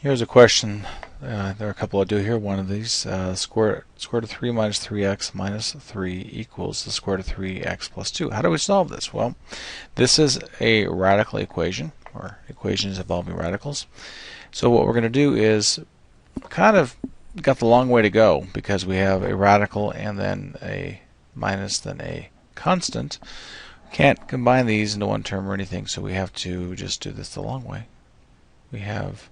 Here's a question. There are a couple I do here. One of these, square root of 3 minus 3x minus 3 equals the square root of 3x plus 2. How do we solve this? Well, this is a radical equation, or equations involving radicals. So what we're going to do is kind of got the long way to go, because we have a radical and then a minus then a constant. Can't combine these into one term or anything, so we have to just do this the long way. We have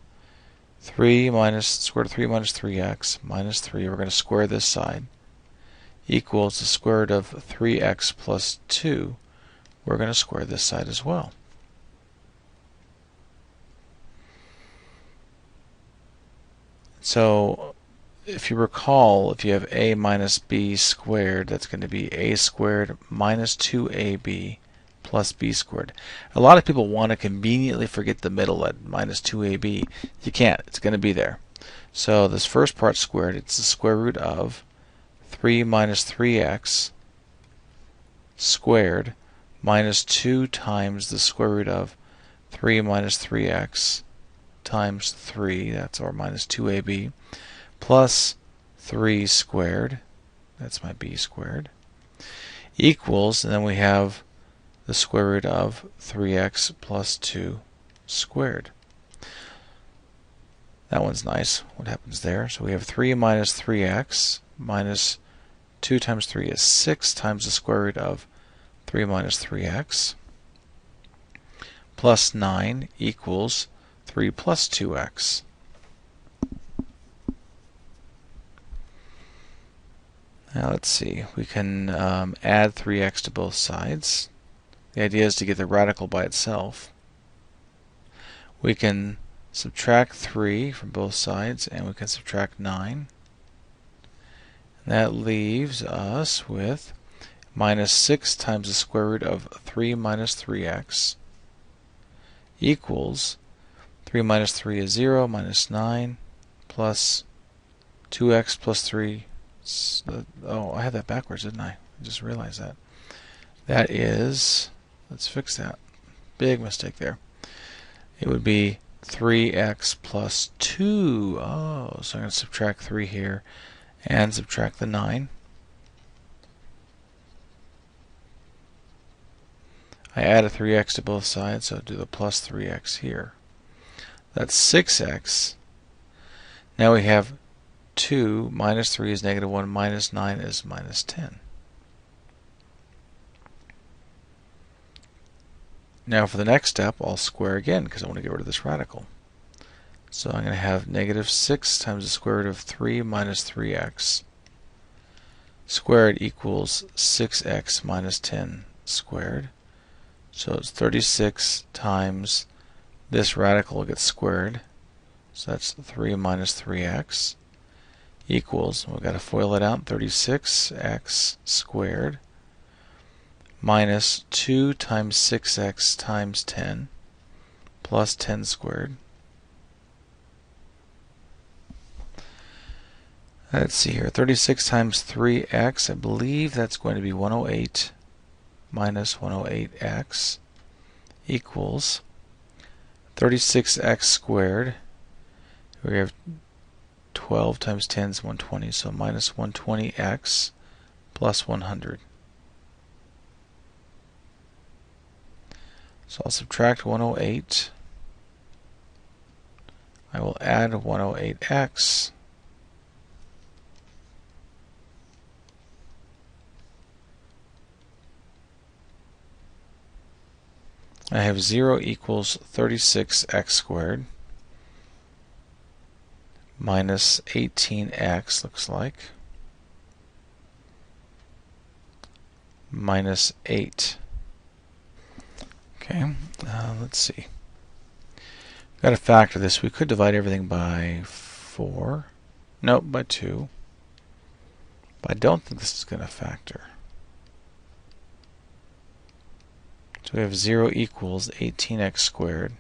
3 minus square root of 3 minus 3x minus 3, we're going to square this side, equals the square root of 3x plus 2. We're going to square this side as well. So if you recall, if you have a minus b squared, that's going to be a squared minus 2ab plus b squared. A lot of people want to conveniently forget the middle at minus 2ab. You can't. It's going to be there. So this first part squared, it's the square root of 3 minus 3x squared minus 2 times the square root of 3 minus 3x times 3, that's our minus 2ab, plus 3 squared, that's my b squared, equals, and then we have the square root of 3x plus 2 squared. That one's nice. What happens there? So we have 3 minus 3x minus 2 times 3 is 6 times the square root of 3 minus 3x plus 9 equals 3 plus 2x. Now let's see. We can add 3x to both sides. The idea is to get the radical by itself. We can subtract 3 from both sides, and we can subtract 9. That leaves us with minus 6 times the square root of 3 minus 3x equals 3 minus 3 is 0, minus 9, plus 2x plus 3. Oh, I had that backwards, didn't I? I just realized that. That is, let's fix that. Big mistake there. It would be 3x plus 2. Oh, so I'm going to subtract 3 here and subtract the 9. I added 3x to both sides, so do the plus 3x here. That's 6x. Now we have 2 minus 3 is negative 1, minus 9 is minus 10. Now for the next step, I'll square again because I want to get rid of this radical. So I'm going to have negative 6 times the square root of 3 minus 3x squared equals 6x minus 10 squared. So it's 36 times this radical gets squared. So that's 3 minus 3x equals, we've got to FOIL it out, 36x squared minus 2 times 6x times 10 plus 10 squared. Let's see here, 36 times 3x, I believe that's going to be 108 minus 108x equals 36x squared. We have 12 times 10 is 120, so minus 120x plus 100. So I'll subtract 108. I will add 108x. I have 0 equals 36x squared minus 18x, looks like, minus 8. Okay, let's see. Got to factor this. We could divide everything by 4. Nope, by 2. But I don't think this is going to factor. So we have 0 equals 18x squared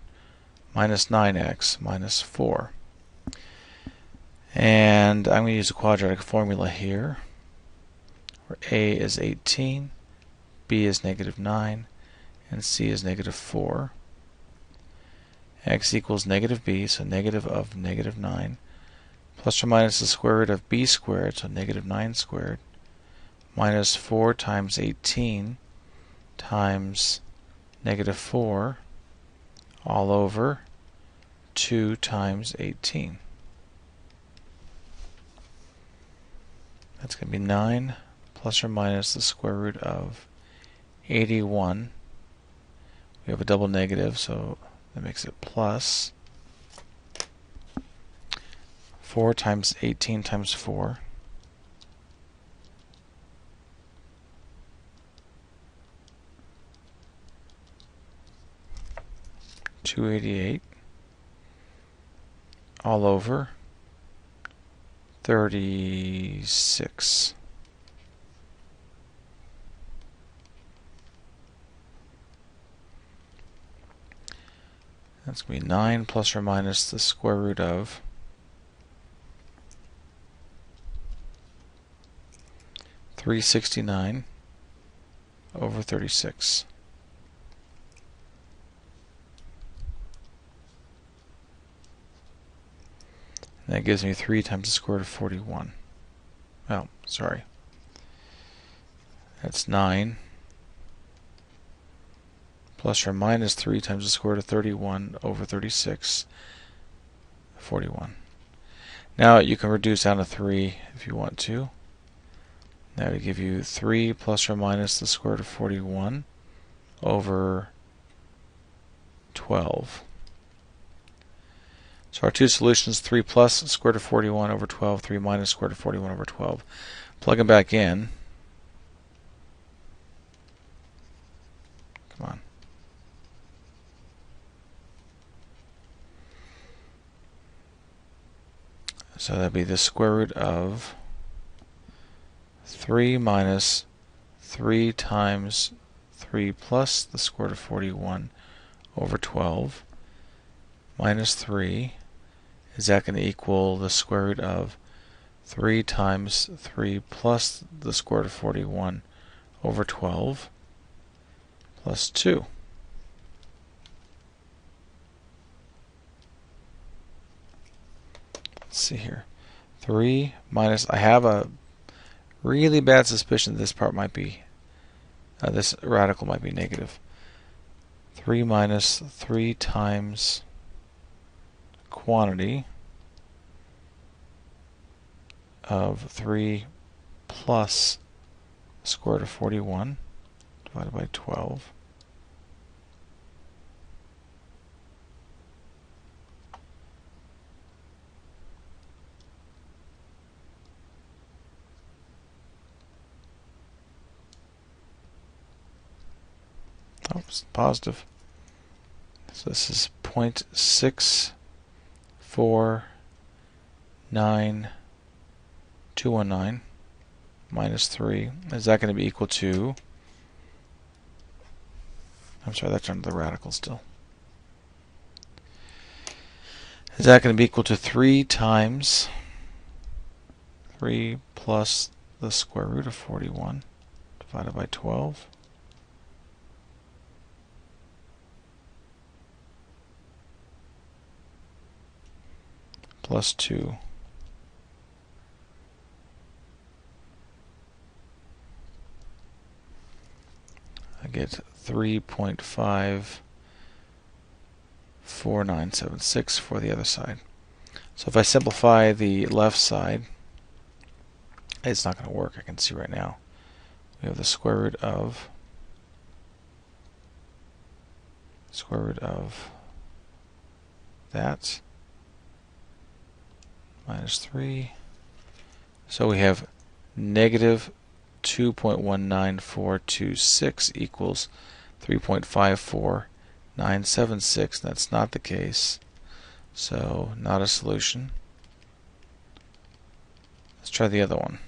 minus 9x minus 4. And I'm going to use a quadratic formula here, where a is 18, b is negative 9, and c is negative 4. x equals negative b, so negative of negative 9, plus or minus the square root of b squared, so negative 9 squared, minus 4 times 18 times negative 4 all over 2 times 18. That's going to be 9 plus or minus the square root of 81. We have a double negative, so that makes it plus 4 times 18 times 4. $288 all over 36. That's going to be 9 plus or minus the square root of 369 over 36. And that gives me 3 times the square root of 41. Oh, sorry. That's 9 plus or minus 3 times the square root of 31 over 36, 41. Now you can reduce down to 3 if you want to. That would give you 3 plus or minus the square root of 41 over 12. So our two solutions, 3 plus square root of 41 over 12, 3 minus square root of 41 over 12. Plug them back in. Come on. So that'd be the square root of 3 minus 3 times 3 plus the square root of 41 over 12 minus 3. Is that going to equal the square root of 3 times 3 plus the square root of 41 over 12 plus 2? Let's see here. 3 minus, I have a really bad suspicion this part might be, this radical might be negative. 3 minus 3 times quantity of 3 plus square root of 41 divided by 12. Oh, it's positive. So this is 0.649 minus 3. Is that going to be equal to, I'm sorry, that's under the radical still. Is that going to be equal to 3 times 3 plus the square root of 41 divided by 12? Plus 2. I get 3.54976 for the other side. So if I simplify the left side, it's not going to work. I can see right now. We have the square root of that minus 3. So we have negative 2.19426 equals 3.54976. That's not the case. So not a solution. Let's try the other one.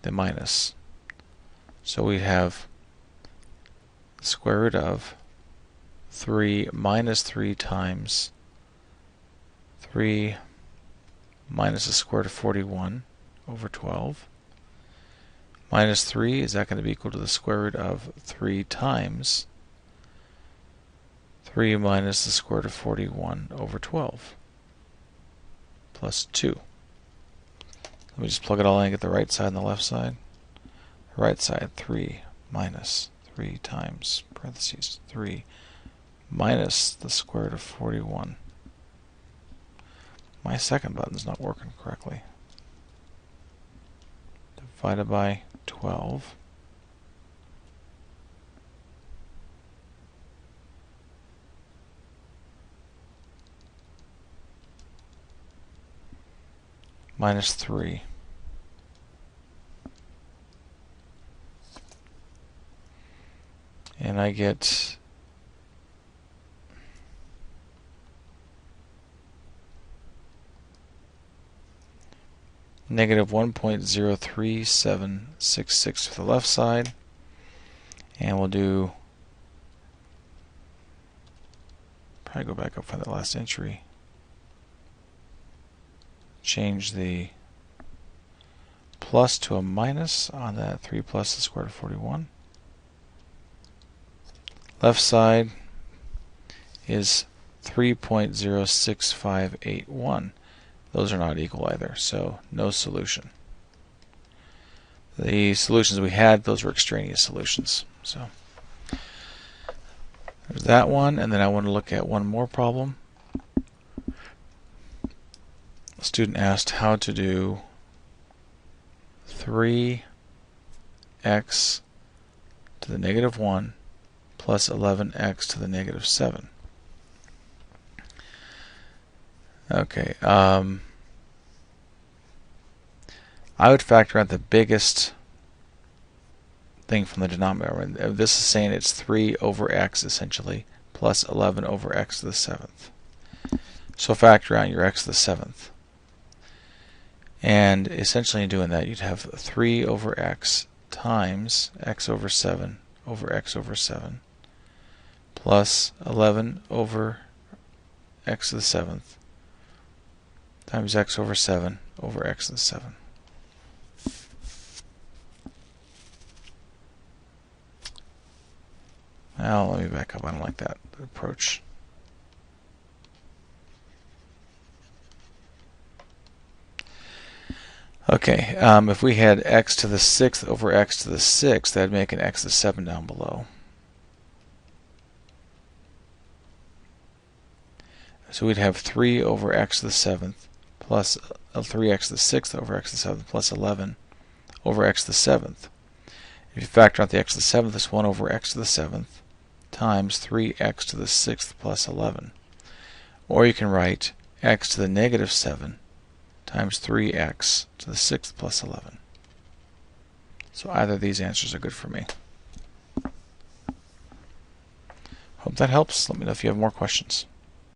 The minus. So we have the square root of 3 minus 3 times 3 minus the square root of 41 over 12 minus 3. Is that going to be equal to the square root of 3 times 3 minus the square root of 41 over 12 plus 2. Let me just plug it all in and get the right side and the left side. The right side, 3 minus 3 times, parentheses, 3 minus the square root of 41. My second button's not working correctly. Divided by 12. Minus 3. And I get negative 1.03766 for the left side. And we'll do, probably go back up for that last entry. Change the plus to a minus on that 3 plus the square root of 41. Left side is 3.06581. Those are not equal either, so no solution. The solutions we had, those were extraneous solutions. So there's that one, and then I want to look at one more problem. The student asked how to do 3x to the negative 1 plus 11x to the negative 7. Okay, I would factor out the biggest thing from the denominator. And this is saying it's 3 over x essentially plus 11 over x to the 7th. So factor out your x to the 7th. And essentially in doing that, you'd have 3 over x times x over 7 over x over 7 plus 11 over x to the 7th times x over 7 over x to the 7. Now let me back up. I don't like that approach. Okay, if we had x to the 6th over x to the 6th, that'd make an x to the 7 down below. So we'd have 3 over x to the 7th plus 3x to the 6th over x to the 7th plus 11 over x to the 7th. If you factor out the x to the 7th, it's 1 over x to the 7th times 3x to the 6th plus 11. Or you can write x to the negative 7 times 3x to the 6th plus 11. So either of these answers are good for me. Hope that helps. Let me know if you have more questions.